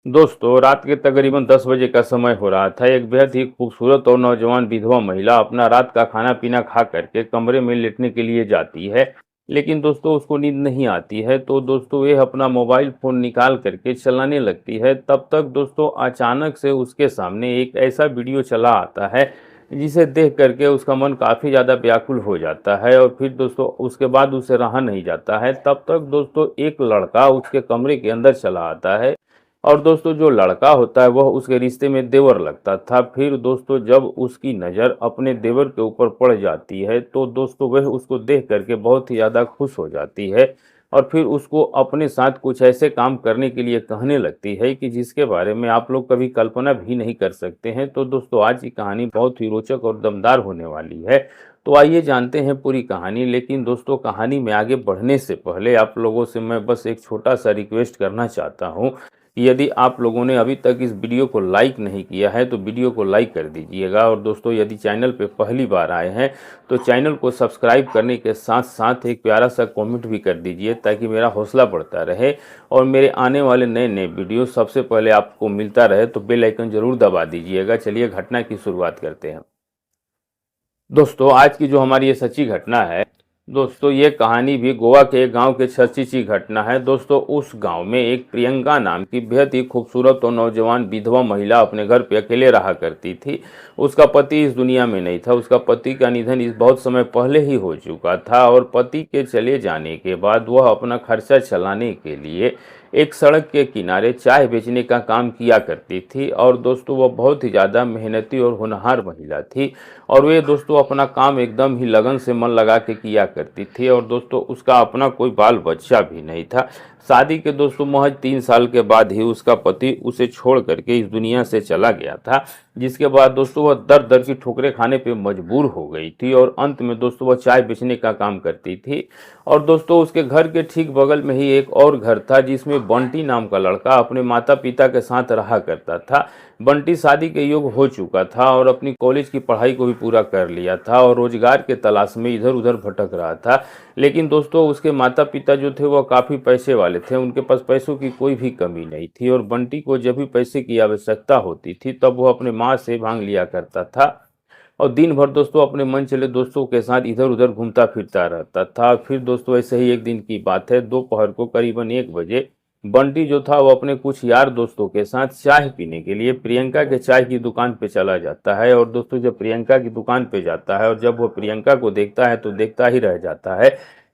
दोस्तों, रात के तकरीबन 10 बजे का समय हो रहा था। एक बेहद ही खूबसूरत और नौजवान विधवा महिला अपना रात का खाना-पीना खा करके कमरे में लेटने के लिए जाती है। लेकिन दोस्तों उसको नींद नहीं आती है, तो दोस्तों ये अपना मोबाइल फ़ोन निकाल करके चलाने लगती है। तब तक दोस्तों अचानक से उसके सामने एक ऐसा वीडियो चला आता है, जिसे देख करके उसका मन काफ़ी ज़्यादा व्याकुल हो जाता है और फिर दोस्तों उसके बाद उसे रहा नहीं जाता है। तब तक दोस्तों एक लड़का उसके कमरे के अंदर चला आता है और दोस्तों जो लड़का होता है वह उसके रिश्ते में देवर लगता था। फिर दोस्तों जब उसकी नज़र अपने देवर के ऊपर पड़ जाती है तो दोस्तों वह उसको देख करके बहुत ही ज़्यादा खुश हो जाती है और फिर उसको अपने साथ कुछ ऐसे काम करने के लिए कहने लगती है कि जिसके बारे में आप लोग कभी कल्पना भी नहीं कर सकते हैं। तो दोस्तों आज की कहानी बहुत ही रोचक और दमदार होने वाली है। तो आइए जानते हैं पूरी कहानी। लेकिन दोस्तों कहानी में आगे बढ़ने से पहले आप लोगों से मैं बस एक छोटा सा रिक्वेस्ट करना चाहता हूँ। यदि आप लोगों ने अभी तक इस वीडियो को लाइक नहीं किया है तो वीडियो को लाइक कर दीजिएगा और दोस्तों यदि चैनल पे पहली बार आए हैं तो चैनल को सब्सक्राइब करने के साथ साथ एक प्यारा सा कमेंट भी कर दीजिए ताकि मेरा हौसला बढ़ता रहे और मेरे आने वाले नए नए वीडियो सबसे पहले आपको मिलता रहे। तो बेल आइकन जरूर दबा दीजिएगा। चलिए घटना की शुरुआत करते हैं। दोस्तों आज की जो हमारी ये सच्ची घटना है, दोस्तों ये कहानी भी गोवा के एक गांव के सच्ची सी घटना है। दोस्तों उस गांव में एक प्रियंका नाम की बेहद ही खूबसूरत और नौजवान विधवा महिला अपने घर पे अकेले रहा करती थी। उसका पति इस दुनिया में नहीं था। उसका पति का निधन इस बहुत समय पहले ही हो चुका था और पति के चले जाने के बाद वह अपना खर्चा चलाने के लिए एक सड़क के किनारे चाय बेचने का काम किया करती थी। और दोस्तों वह बहुत ही ज़्यादा मेहनती और होनहार महिला थी और वे दोस्तों अपना काम एकदम ही लगन से मन लगा के किया करती थी। और दोस्तों उसका अपना कोई बाल बच्चा भी नहीं था। शादी के दोस्तों महज 3 साल के बाद ही उसका पति उसे छोड़ करके इस दुनिया से चला गया था, जिसके बाद दोस्तों वह दर दर की ठोकरें खाने पे मजबूर हो गई थी और अंत में दोस्तों वह चाय बेचने का काम करती थी। और दोस्तों उसके घर के ठीक बगल में ही एक और घर था जिसमें बंटी नाम का लड़का अपने माता पिता के साथ रहा करता था। बंटी शादी के योग्य हो चुका था और अपनी कॉलेज की पढ़ाई को भी पूरा कर लिया था और रोजगार के तलाश में इधर उधर भटक रहा था। लेकिन दोस्तों उसके माता पिता जो थे वह काफ़ी पैसे वाले थे। उनके पास पैसों की कोई भी कमी नहीं थी और बंटी को जब भी पैसे की आवश्यकता होती थी तब वह अपने माँ से मांग लिया करता था और दिन भर दोस्तों अपने मन चले दोस्तों के साथ इधर उधर घूमता फिरता रहता था। फिर दोस्तों ऐसे ही एक दिन की बात है, दोपहर को करीबन 1 बजे बंटी जो था वो अपने कुछ यार दोस्तों के साथ चाय पीने के लिए प्रियंका के चाय की दुकान पे चला जाता है। और दोस्तों जब प्रियंका की दुकान पे जाता है और जब वो प्रियंका को देखता है तो देखता ही रह जाता है,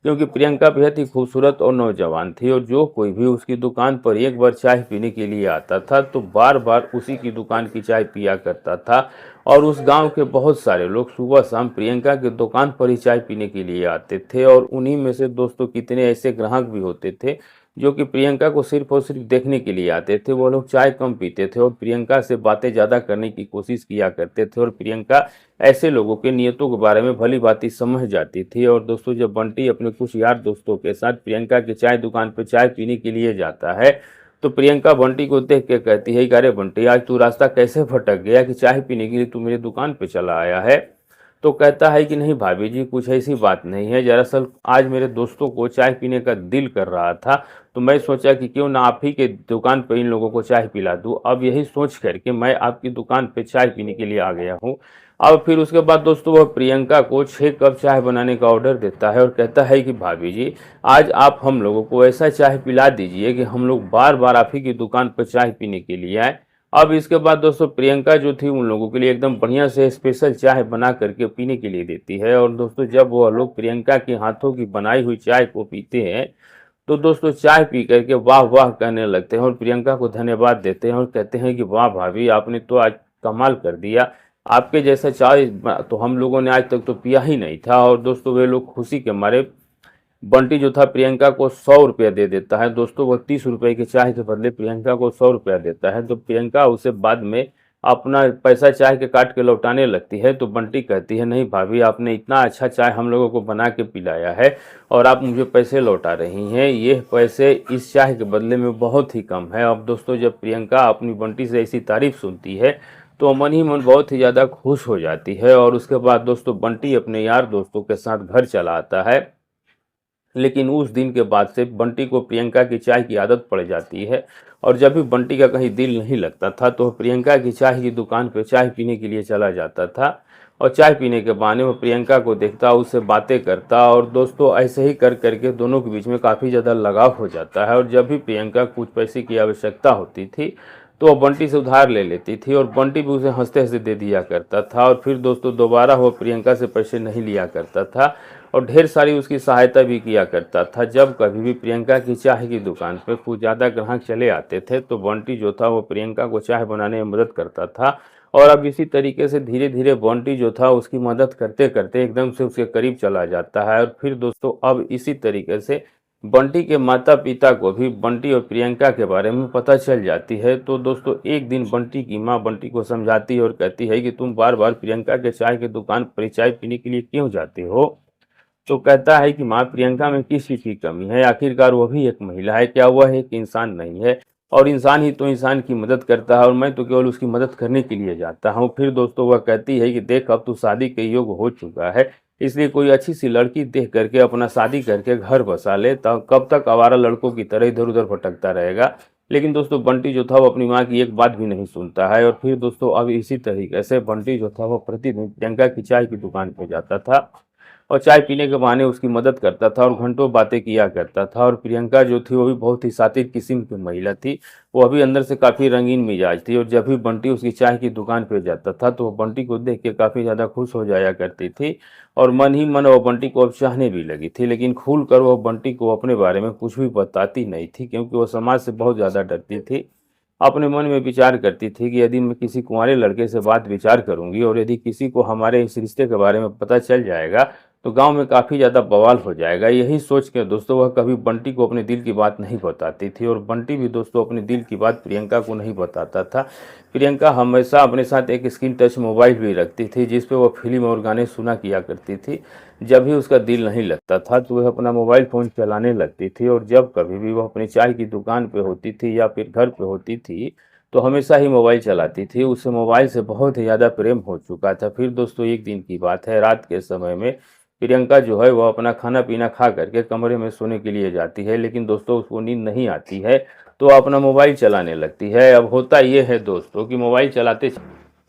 क्योंकि प्रियंका बेहद ही खूबसूरत और नौजवान थी और जो कोई भी उसकी दुकान पर एक बार चाय पीने के लिए आता था तो बार बार उसी की दुकान की चाय पिया करता था। और उस गांव के बहुत सारे लोग सुबह शाम प्रियंका की दुकान पर ही चाय पीने के लिए आते थे और उन्हीं में से दोस्तों कितने ऐसे ग्राहक भी होते थे जो कि प्रियंका को सिर्फ और सिर्फ देखने के लिए आते थे। वो लोग चाय कम पीते थे और प्रियंका से बातें ज़्यादा करने की कोशिश किया करते थे और प्रियंका ऐसे लोगों के नियतों के बारे में भली भांति समझ जाती थी। और दोस्तों जब बंटी अपने कुछ यार दोस्तों के साथ प्रियंका की चाय दुकान पर चाय पीने के लिए जाता है तो प्रियंका बंटी को देख के कहती है कि अरे बंटी, आज तू रास्ता कैसे भटक गया कि चाय पीने के लिए तू मेरी दुकान पे चला आया है। तो कहता है कि नहीं भाभी जी, कुछ ऐसी बात नहीं है, दरअसल आज मेरे दोस्तों को चाय पीने का दिल कर रहा था तो मैं सोचा कि क्यों ना आप ही के दुकान पे इन लोगों को चाय पिला दूं। अब यही सोच करके मैं आपकी दुकान पे चाय पीने के लिए आ गया हूं। अब फिर उसके बाद दोस्तों वह प्रियंका को 6 कप चाय बनाने का ऑर्डर देता है और कहता है कि भाभी जी, आज आप हम लोगों को ऐसा चाय पिला दीजिए कि हम लोग बार बार आप ही की दुकान पर चाय पीने के लिए आए। अब इसके बाद दोस्तों प्रियंका जो थी उन लोगों के लिए एकदम बढ़िया से स्पेशल चाय बना करके पीने के लिए देती है। और दोस्तों जब वह लोग प्रियंका के हाथों की बनाई हुई चाय को पीते हैं तो दोस्तों चाय पी करके वाह वाह कहने लगते हैं और प्रियंका को धन्यवाद देते हैं और कहते हैं कि वाह भाभी, आपने तो आज कमाल कर दिया। आपके जैसा चाय तो हम लोगों ने आज तक तो पिया ही नहीं था। और दोस्तों वे लोग खुशी के मारे बंटी जो था प्रियंका को 100 रुपया दे देता है। दोस्तों वो 30 रुपए की चाय के बदले प्रियंका को 100 रुपया देता है। तो प्रियंका उसे बाद में अपना पैसा चाय के काट के लौटाने लगती है तो बंटी कहती है, नहीं भाभी, आपने इतना अच्छा चाय हम लोगों को बना के पिलाया है और आप मुझे पैसे लौटा रही हैं, ये पैसे इस चाय के बदले में बहुत ही कम है। अब दोस्तों जब प्रियंका अपनी बंटी से ऐसी तारीफ सुनती है तो मन ही मन बहुत ही ज़्यादा खुश हो जाती है। और उसके बाद दोस्तों बंटी अपने यार दोस्तों के साथ घर चला आता है। लेकिन उस दिन के बाद से बंटी को प्रियंका की चाय की आदत पड़ जाती है और जब भी बंटी का कहीं दिल नहीं लगता था तो प्रियंका की चाय की दुकान पर चाय पीने के लिए चला जाता था और चाय पीने के बहाने वो प्रियंका को देखता, उससे बातें करता और दोस्तों ऐसे ही कर करके दोनों के बीच में काफ़ी ज़्यादा लगाव हो जाता है। और जब भी प्रियंका कुछ पैसे की आवश्यकता होती थी तो वो बंटी से उधार ले लेती थी और बंटी भी उसे हंसते हंसते दे दिया करता था और फिर दोस्तों दोबारा वो प्रियंका से पैसे नहीं लिया करता था और ढेर सारी उसकी सहायता भी किया करता था। जब कभी भी प्रियंका की चाय की दुकान पर कुछ ज़्यादा ग्राहक चले आते थे तो बंटी जो था वो प्रियंका को चाय बनाने में मदद करता था और अब इसी तरीके से धीरे धीरे बंटी जो था उसकी मदद करते करते एकदम से उसके करीब चला जाता है। और फिर दोस्तों अब इसी तरीके से बंटी के माता पिता को भी बंटी और प्रियंका के बारे में पता चल जाती है। तो दोस्तों एक दिन बंटी की माँ बंटी को समझाती है और कहती है कि तुम बार बार प्रियंका के चाय की दुकान पर चाय पीने के लिए क्यों जाते हो। तो कहता है कि माँ प्रियंका में किस चीज़ की कमी है, आखिरकार वो भी एक महिला है, क्या वह एक इंसान नहीं है और इंसान ही तो इंसान की मदद करता है और मैं तो केवल उसकी मदद करने के लिए जाता हूँ। फिर दोस्तों वह कहती है कि देख अब तू शादी के योग हो चुका है, इसलिए कोई अच्छी सी लड़की देख करके अपना शादी करके घर बसा ले, तब कब तक आवारा लड़कों की तरह इधर उधर भटकता रहेगा। लेकिन दोस्तों बंटी जो था वो अपनी माँ की एक बात भी नहीं सुनता है और फिर दोस्तों अब इसी तरीके से बंटी जो था वो प्रतिदिन प्रियंका की चाय की दुकान पर जाता था और चाय पीने के बहाने उसकी मदद करता था और घंटों बातें किया करता था। और प्रियंका जो थी वो भी बहुत ही शातिर किस्म की महिला थी, वो अभी अंदर से काफ़ी रंगीन मिजाज थी और जब भी बंटी उसकी चाय की दुकान पे जाता था तो वो बंटी को देख के काफ़ी ज़्यादा खुश हो जाया करती थी और मन ही मन वो बंटी को अब चाहने भी लगी थी। लेकिन खुल कर वो बंटी को अपने बारे में कुछ भी बताती नहीं थी क्योंकि वो समाज से बहुत ज़्यादा डरती थी। अपने मन में विचार करती थी कि यदि मैं किसी कुंवारे लड़के से बात विचार करूंगी और यदि किसी को हमारे इस रिश्ते के बारे में पता चल जाएगा तो गांव में काफ़ी ज़्यादा बवाल हो जाएगा। यही सोच के दोस्तों वह कभी बंटी को अपने दिल की बात नहीं बताती थी और बंटी भी दोस्तों अपने दिल की बात प्रियंका को नहीं बताता था। प्रियंका हमेशा अपने साथ एक स्क्रीन टच मोबाइल भी रखती थी जिस पे वह फिल्म और गाने सुना किया करती थी। जब भी उसका दिल नहीं लगता था तो वह अपना मोबाइल फ़ोन चलाने लगती थी और जब कभी भी वह अपनी चाय की दुकान पे होती थी या फिर घर पे होती थी तो हमेशा ही मोबाइल चलाती थी। उसे मोबाइल से बहुत ही ज़्यादा प्रेम हो चुका था। फिर दोस्तों एक दिन की बात है, रात के समय में प्रियंका जो है वह अपना खाना पीना खा करके कमरे में सोने के लिए जाती है, लेकिन दोस्तों उसको नींद नहीं आती है तो वह अपना मोबाइल चलाने लगती है। अब होता ये है दोस्तों कि मोबाइल चलाते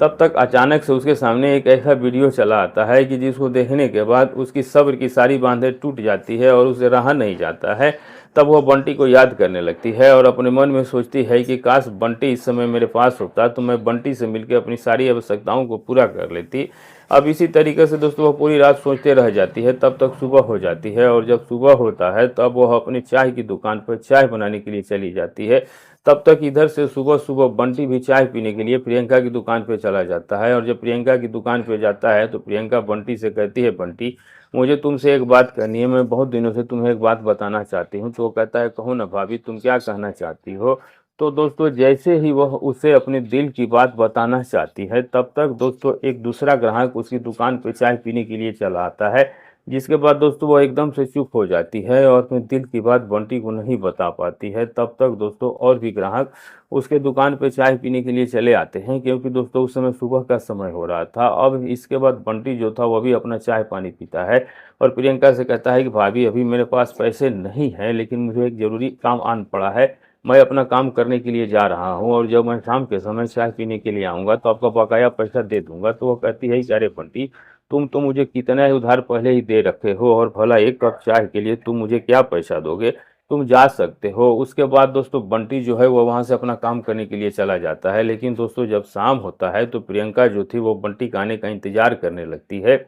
तब तक अचानक से उसके सामने एक ऐसा वीडियो चला आता है कि जिसको देखने के बाद उसकी सब्र की सारी बांधें टूट जाती है और उसे रहा नहीं जाता है। तब वह बंटी को याद करने लगती है और अपने मन में सोचती है कि काश बंटी इस समय मेरे पास होता तो मैं बंटी से मिलकर अपनी सारी आवश्यकताओं को पूरा कर लेती। अब इसी तरीके से दोस्तों वह पूरी रात सोचते रह जाती है, तब तक सुबह हो जाती है और जब सुबह होता है तब वह अपनी चाय की दुकान पर चाय बनाने के लिए चली जाती है। तब तक इधर से सुबह सुबह बंटी भी चाय पीने के लिए प्रियंका की दुकान पे चला जाता है और जब प्रियंका की दुकान पे जाता है तो प्रियंका बंटी से कहती है, बंटी मुझे तुमसे एक बात करनी है, मैं बहुत दिनों से तुम्हें एक बात बताना चाहती हूँ। तो वो कहता है, कहो ना भाभी, तुम क्या कहना चाहती हो। तो दोस्तों जैसे ही वह उसे अपने दिल की बात बताना चाहती है तब तक दोस्तों एक दूसरा ग्राहक उसकी दुकान पे चाय पीने के लिए चला आता है, जिसके बाद दोस्तों वो एकदम से चुप हो जाती है और अपने दिल की बात बंटी को नहीं बता पाती है। तब तक दोस्तों और भी ग्राहक उसके दुकान पे चाय पीने के लिए चले आते हैं क्योंकि दोस्तों उस समय सुबह का समय हो रहा था। अब इसके बाद बंटी जो था वह भी अपना चाय पानी पीता है और प्रियंका से कहता है कि भाभी अभी मेरे पास पैसे नहीं हैं, लेकिन मुझे एक ज़रूरी काम आन पड़ा है, मैं अपना काम करने के लिए जा रहा हूँ और जब मैं शाम के समय चाय पीने के लिए आऊँगा तो आपका बकाया पैसा दे दूंगा। तो वो कहती है कि अरे बंटी, तुम तो मुझे कितना ही उधार पहले ही दे रखे हो और भला एक कप चाय के लिए तुम मुझे क्या पैसा दोगे, तुम जा सकते हो। उसके बाद दोस्तों बंटी जो है वो वहाँ से अपना काम करने के लिए चला जाता है। लेकिन दोस्तों जब शाम होता है तो प्रियंका जो थी वो बंटी के आने का इंतजार करने लगती है।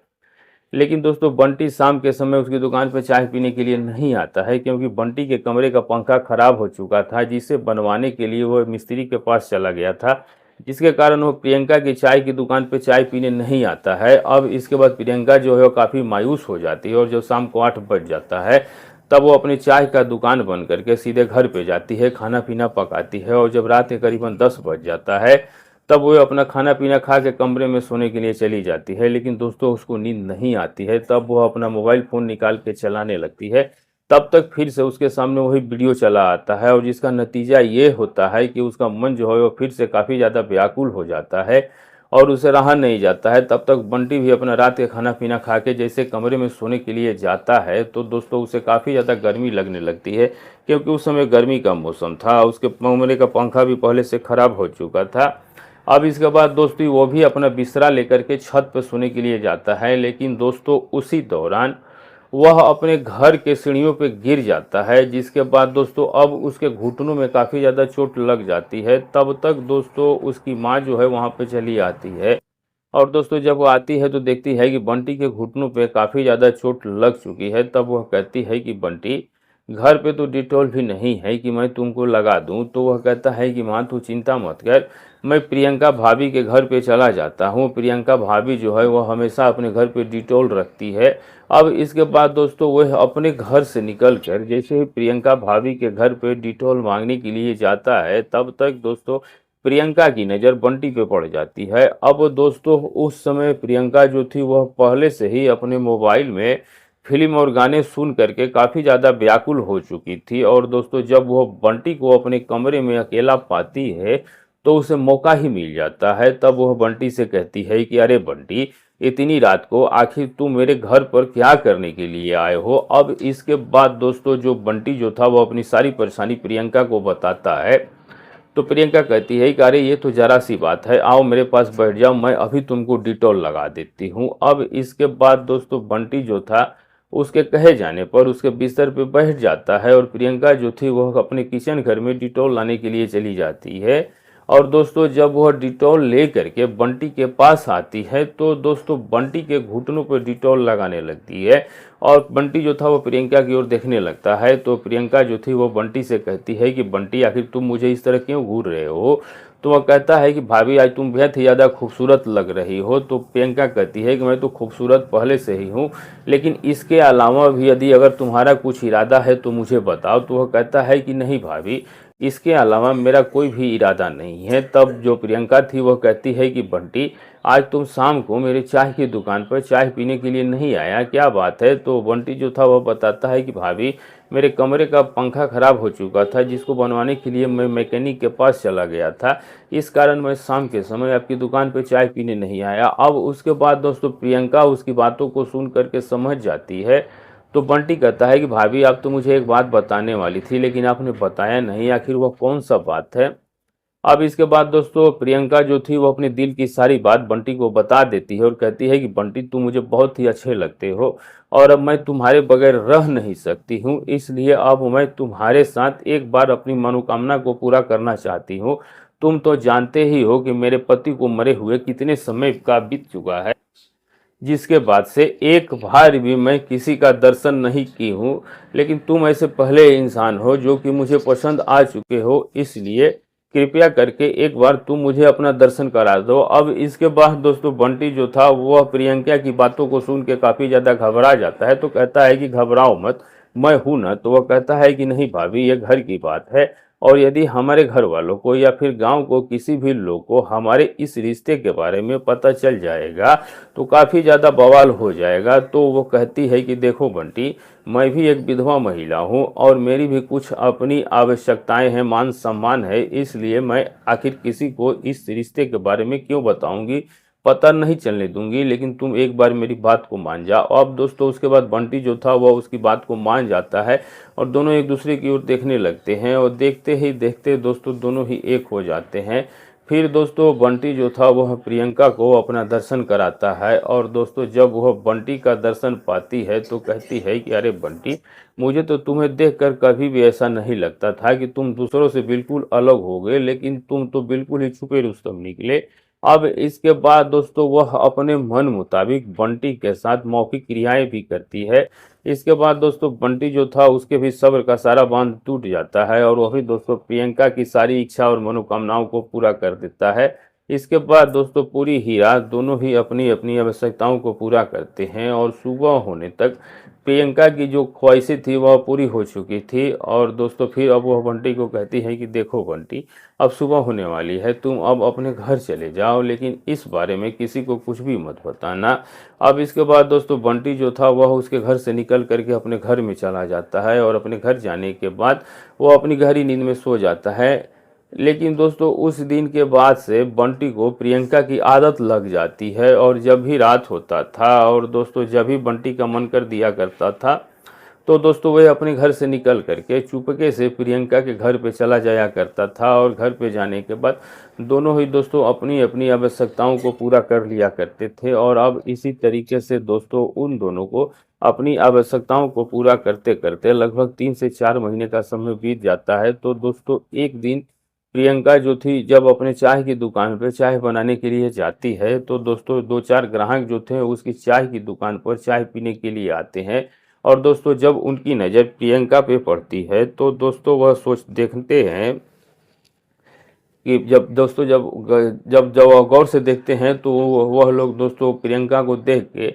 लेकिन दोस्तों बंटी शाम के समय उसकी दुकान पर चाय पीने के लिए नहीं आता है क्योंकि बंटी के कमरे का पंखा खराब हो चुका था, जिसे बनवाने के लिए वो मिस्त्री के पास चला गया था, जिसके कारण वो प्रियंका की चाय की दुकान पे चाय पीने नहीं आता है। अब इसके बाद प्रियंका जो है वो काफ़ी मायूस हो जाती है और जब शाम को 8 बज जाता है तब वो अपनी चाय का दुकान बंद करके सीधे घर पे जाती है, खाना पीना पकाती है और जब रात के करीबन 10 बज जाता है तब वो अपना खाना पीना खा के कमरे में सोने के लिए चली जाती है। लेकिन दोस्तों उसको नींद नहीं आती है, तब वो अपना मोबाइल फ़ोन निकाल के चलाने लगती है। तब तक फिर से उसके सामने वही वीडियो चला आता है और जिसका नतीजा ये होता है कि उसका मन जो है वो फिर से काफ़ी ज़्यादा व्याकुल हो जाता है और उसे रहा नहीं जाता है। तब तक बंटी भी अपना रात का खाना पीना खा के जैसे कमरे में सोने के लिए जाता है तो दोस्तों उसे काफ़ी ज़्यादा गर्मी लगने लगती है, क्योंकि उस समय गर्मी का मौसम था। उसके कमरे का पंखा भी पहले से ख़राब हो चुका था। अब इसके बाद दोस्तों वो भी अपना बिस्तरा लेकर के छत पर सोने के लिए जाता है, लेकिन दोस्तों उसी दौरान वह अपने घर के सीढ़ियों पे गिर जाता है, जिसके बाद दोस्तों अब उसके घुटनों में काफ़ी ज़्यादा चोट लग जाती है। तब तक दोस्तों उसकी माँ जो है वहाँ पे चली आती है, और दोस्तों जब वो आती है तो देखती है कि बंटी के घुटनों पे काफ़ी ज़्यादा चोट लग चुकी है। तब वह कहती है कि बंटी, घर पे तो डिटॉल भी नहीं है कि मैं तुमको लगा दूं। तो वह कहता है कि माँ तू चिंता मत कर, मैं प्रियंका भाभी के घर पे चला जाता हूँ। प्रियंका भाभी जो है वह हमेशा अपने घर पे डिटॉल रखती है। अब इसके बाद दोस्तों वह अपने घर से निकल कर जैसे ही प्रियंका भाभी के घर पे डिटॉल मांगने के लिए जाता है, तब तक दोस्तों प्रियंका की नज़र बंटी पे पड़ जाती है। अब दोस्तों उस समय प्रियंका जो थी वह पहले से ही अपने मोबाइल में फ़िल्म और गाने सुन करके काफ़ी ज़्यादा व्याकुल हो चुकी थी, और दोस्तों जब वह बंटी को अपने कमरे में अकेला पाती है तो उसे मौका ही मिल जाता है। तब वह बंटी से कहती है कि अरे बंटी, इतनी रात को आखिर तुम मेरे घर पर क्या करने के लिए आए हो। अब इसके बाद दोस्तों जो बंटी जो था वो अपनी सारी परेशानी प्रियंका को बताता है। तो प्रियंका कहती है कि अरे ये तो जरा सी बात है, आओ मेरे पास बैठ जाओ, मैं अभी तुमको डिटॉल लगा देती हूँ। अब इसके बाद दोस्तों बंटी जो था उसके कहे जाने पर उसके बिस्तर पे बैठ जाता है, और प्रियंका जो थी वह अपने किचन घर में डिटॉल लाने के लिए चली जाती है। और दोस्तों जब वह डिटॉल ले करके बंटी के पास आती है तो दोस्तों बंटी के घुटनों पर डिटॉल लगाने लगती है, और बंटी जो था वो प्रियंका की ओर देखने लगता है। तो प्रियंका जो थी वो बंटी से कहती है कि बंटी, आखिर तुम मुझे इस तरह क्यों घूर रहे हो। तो वह कहता है कि भाभी आज तुम बेहद ही ज़्यादा खूबसूरत लग रही हो। तो प्रियंका कहती है कि मैं तो खूबसूरत पहले से ही हूँ, लेकिन इसके अलावा भी यदि अगर तुम्हारा कुछ इरादा है तो मुझे बताओ। तो वह कहता है कि नहीं भाभी, इसके अलावा मेरा कोई भी इरादा नहीं है। तब जो प्रियंका थी वह कहती है कि बंटी, आज तुम शाम को मेरे चाय की दुकान पर चाय पीने के लिए नहीं आया, क्या बात है। तो बंटी जो था वह बताता है कि भाभी, मेरे कमरे का पंखा खराब हो चुका था, जिसको बनवाने के लिए मैं मैकेनिक के पास चला गया था, इस कारण मैं शाम के समय आपकी दुकान पर चाय पीने नहीं आया। अब उसके बाद दोस्तों प्रियंका उसकी बातों को सुन करके समझ जाती है। तो बंटी कहता है कि भाभी, आप तो मुझे एक बात बताने वाली थी लेकिन आपने बताया नहीं, आखिर वह कौन सा बात है। अब इसके बाद दोस्तों प्रियंका जो थी वो अपने दिल की सारी बात बंटी को बता देती है, और कहती है कि बंटी, तुम मुझे बहुत ही अच्छे लगते हो, और अब मैं तुम्हारे बगैर रह नहीं सकती हूँ, इसलिए अब मैं तुम्हारे साथ एक बार अपनी मनोकामना को पूरा करना चाहती हूँ। तुम तो जानते ही हो कि मेरे पति को मरे हुए कितने समय का बीत चुका है, जिसके बाद से एक बार भी मैं किसी का दर्शन नहीं की हूँ, लेकिन तुम ऐसे पहले इंसान हो जो कि मुझे पसंद आ चुके हो, इसलिए कृपया करके एक बार तुम मुझे अपना दर्शन करा दो। अब इसके बाद दोस्तों बंटी जो था वह प्रियंका की बातों को सुन के काफ़ी ज़्यादा घबरा जाता है। तो कहता है कि घबराओ मत, मैं हूं ना। तो वह कहता है कि नहीं भाभी, ये घर की बात है, और यदि हमारे घर वालों को या फिर गांव को किसी भी लोग को हमारे इस रिश्ते के बारे में पता चल जाएगा तो काफ़ी ज़्यादा बवाल हो जाएगा। तो वो कहती है कि देखो बंटी, मैं भी एक विधवा महिला हूँ और मेरी भी कुछ अपनी आवश्यकताएं हैं, मान सम्मान है, इसलिए मैं आखिर किसी को इस रिश्ते के बारे में क्यों बताऊंगी, पता नहीं चलने दूंगी, लेकिन तुम एक बार मेरी बात को मान जाओ। अब दोस्तों उसके बाद बंटी जो था वह उसकी बात को मान जाता है, और दोनों एक दूसरे की ओर देखने लगते हैं, और देखते ही देखते दोस्तों दोनों ही एक हो जाते हैं। फिर दोस्तों बंटी जो था वह प्रियंका को अपना दर्शन कराता है, और दोस्तों जब वह बंटी का दर्शन पाती है तो कहती है कि अरे बंटी, मुझे तो तुम्हें देखकर कभी भी ऐसा नहीं लगता था कि तुम दूसरों से बिल्कुल अलग हो गए, लेकिन तुम तो बिल्कुल ही छुपे रुस्तम निकले। अब इसके बाद दोस्तों वह अपने मन मुताबिक बंटी के साथ मौखिक क्रियाएं भी करती है। इसके बाद दोस्तों बंटी जो था उसके भी सब्र का सारा बांध टूट जाता है, और वह भी दोस्तों प्रियंका की सारी इच्छा और मनोकामनाओं को पूरा कर देता है। इसके बाद दोस्तों पूरी ही रात दोनों ही अपनी अपनी आवश्यकताओं को पूरा करते हैं, और सुबह होने तक प्रियंका की जो ख्वाहिशें थी वह पूरी हो चुकी थी। और दोस्तों फिर अब वह बंटी को कहती है कि देखो बंटी, अब सुबह होने वाली है, तुम अब अपने घर चले जाओ, लेकिन इस बारे में किसी को कुछ भी मत बताना। अब इसके बाद दोस्तों बंटी जो था वह उसके घर से निकल करके अपने घर में चला जाता है, और अपने घर जाने के बाद वो अपनी गहरी नींद में सो जाता है। लेकिन दोस्तों उस दिन के बाद से बंटी को प्रियंका की आदत लग जाती है और जब भी रात होता था और दोस्तों जब भी बंटी का मन कर दिया करता था तो दोस्तों वह अपने घर से निकल करके चुपके से प्रियंका के घर पे चला जाया करता था और घर पे जाने के बाद दोनों ही दोस्तों अपनी अपनी आवश्यकताओं को पूरा कर लिया करते थे। और अब इसी तरीके से दोस्तों उन दोनों को अपनी आवश्यकताओं को पूरा करते करते लगभग 3 से 4 महीने का समय बीत जाता है। तो दोस्तों एक दिन प्रियंका जो थी जब अपने चाय की दुकान पे चाय बनाने के लिए जाती है तो दोस्तों 2 4 ग्राहक जो थे उसकी चाय की दुकान पर चाय पीने के लिए आते हैं। और दोस्तों जब उनकी नज़र प्रियंका पे पड़ती है तो दोस्तों वह सोच देखते हैं कि जब दोस्तों जब जब वह गौर से देखते हैं तो वह लोग दोस्तों प्रियंका को देख के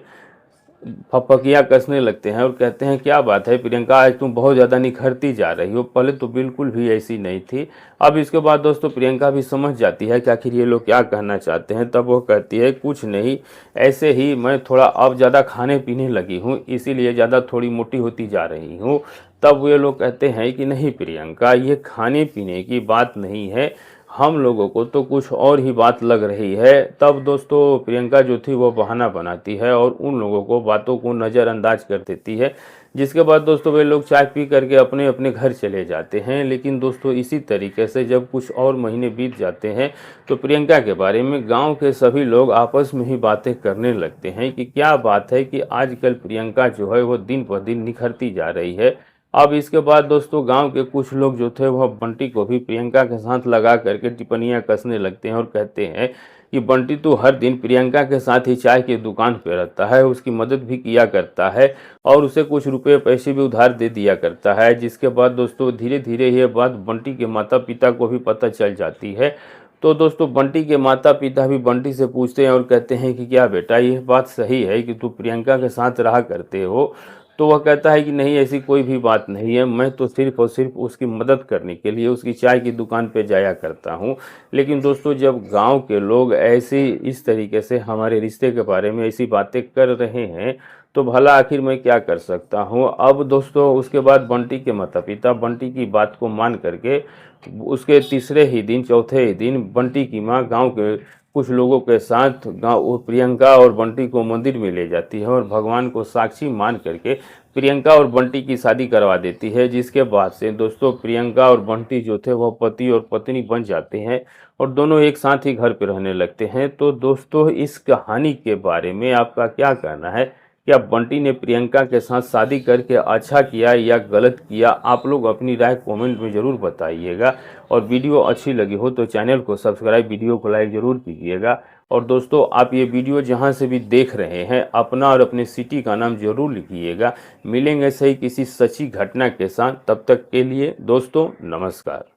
फपकियाँ कसने लगते हैं और कहते हैं क्या बात है प्रियंका, आज तुम बहुत ज़्यादा निखरती जा रही हो, पहले तो बिल्कुल भी ऐसी नहीं थी। अब इसके बाद दोस्तों प्रियंका भी समझ जाती है कि आखिर ये लोग क्या कहना चाहते हैं। तब वो कहती है कुछ नहीं, ऐसे ही मैं थोड़ा अब ज़्यादा खाने पीने लगी हूँ इसीलिए ज़्यादा थोड़ी मोटी होती जा रही हूँ। तब वे लोग कहते हैं कि नहीं प्रियंका, ये खाने पीने की बात नहीं है, हम लोगों को तो कुछ और ही बात लग रही है। तब दोस्तों प्रियंका जो थी वो बहाना बनाती है और उन लोगों को बातों को नज़रअंदाज कर देती है। जिसके बाद दोस्तों वे लोग चाय पी करके अपने अपने घर चले जाते हैं। लेकिन दोस्तों इसी तरीके से जब कुछ और महीने बीत जाते हैं तो प्रियंका के बारे में गांव के सभी लोग आपस में ही बातें करने लगते हैं कि क्या बात है कि आजकल प्रियंका जो है वो दिन पर दिन निखरती जा रही है। अब इसके बाद दोस्तों गांव के कुछ लोग जो थे वह बंटी को भी प्रियंका के साथ लगा करके टिप्पणियां कसने लगते हैं और कहते हैं कि बंटी तो हर दिन प्रियंका के साथ ही चाय की दुकान पे रहता है, उसकी मदद भी किया करता है और उसे कुछ रुपए पैसे भी उधार दे दिया करता है। जिसके बाद दोस्तों धीरे धीरे ये बात बंटी के माता पिता को भी पता चल जाती है। तो दोस्तों बंटी के माता पिता भी बंटी से पूछते हैं और कहते हैं कि क्या बेटा ये बात सही है कि तू प्रियंका के साथ रहा करते हो। तो वह कहता है कि नहीं, ऐसी कोई भी बात नहीं है, मैं तो सिर्फ और सिर्फ उसकी मदद करने के लिए उसकी चाय की दुकान पे जाया करता हूँ। लेकिन दोस्तों जब गांव के लोग ऐसे इस तरीके से हमारे रिश्ते के बारे में ऐसी बातें कर रहे हैं तो भला आखिर मैं क्या कर सकता हूँ। अब दोस्तों उसके बाद बंटी के माता पिता बंटी की बात को मान करके उसके तीसरे ही दिन चौथे ही दिन बंटी की माँ गांव के कुछ लोगों के साथ गांव प्रियंका और बंटी को मंदिर में ले जाती है और भगवान को साक्षी मान करके प्रियंका और बंटी की शादी करवा देती है। जिसके बाद से दोस्तों प्रियंका और बंटी जो थे वह पति और पत्नी बन जाते हैं और दोनों एक साथ ही घर पे रहने लगते हैं। तो दोस्तों इस कहानी के बारे में आपका क्या कहना है? क्या बंटी ने प्रियंका के साथ शादी करके अच्छा किया या गलत किया? आप लोग अपनी राय कमेंट में ज़रूर बताइएगा। और वीडियो अच्छी लगी हो तो चैनल को सब्सक्राइब, वीडियो को लाइक ज़रूर कीजिएगा। और दोस्तों आप ये वीडियो जहाँ से भी देख रहे हैं अपना और अपने सिटी का नाम ज़रूर लिखिएगा। मिलेंगे सही किसी सच्ची घटना के साथ, तब तक के लिए दोस्तों नमस्कार।